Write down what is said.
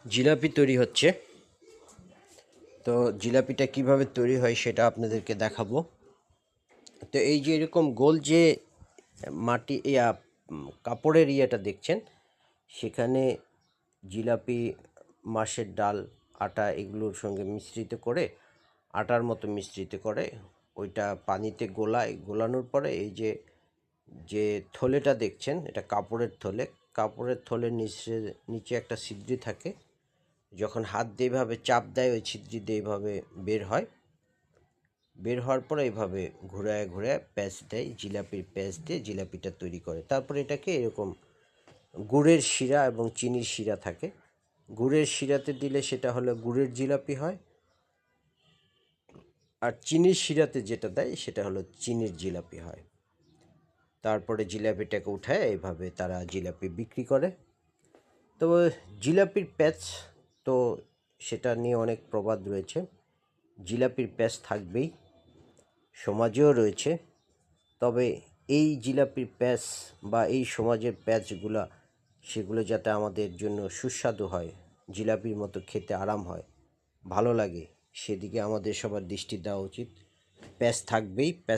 জিলাপি তৈরি হচ্ছে। তো জিলাপিটা কিভাবে তৈরি হয় সেটা আপনাদেরকে দেখাবো। তো এই যে এরকম গোল যে মাটি কাপড়ের ইয়েটা দেখছেন, সেখানে জিলাপি, মাছের ডাল, আটা এগুলোর সঙ্গে মিশ্রিত করে, আটার মতো মিশ্রিত করে ওইটা পানিতে গোলানোর পরে এই যে যে থলেটা দেখছেন, এটা কাপড়ের থলে। কাপড়ের থলের নিচে একটা ছিদ্র থাকে। যখন হাত দিয়ে এভাবে চাপ দেয়, ওই ছিদ্র দিয়ে এইভাবে বের হয়। বের হওয়ার পরে এইভাবে ঘুরায় ঘুরায় প্যাঁচ দেয়, জিলাপির প্যাঁচ দিয়ে জিলাপিটা তৈরি করে। তারপরে এটাকে এরকম গুড়ের শিরা এবং চিনির শিরা থাকে। গুড়ের শিরাতে দিলে সেটা হলো গুড়ের জিলাপি হয়, আর চিনির শিরাতে যেটা দেয় সেটা হলো চিনির জিলাপি হয়। তারপরে জিলাপিটাকে উঠায় এইভাবে তারা জিলাপি বিক্রি করে। তো জিলাপির প্যাঁচ, তো সেটা নিয়ে অনেক প্রবাদ রয়েছে। জিলাপির প্যাঁচ থাকবেই, সমাজেও রয়েছে। তবে এই জিলাপির প্যাঁচ বা এই সমাজের প্যাঁচগুলা, সেগুলো যাতে আমাদের জন্য সুস্বাদু হয়, জিলাপির মতো খেতে আরাম হয়, ভালো লাগে, সেদিকে আমাদের সবার দৃষ্টি দেওয়া উচিত। প্যাঁচ থাকবেই, প্যাঁচ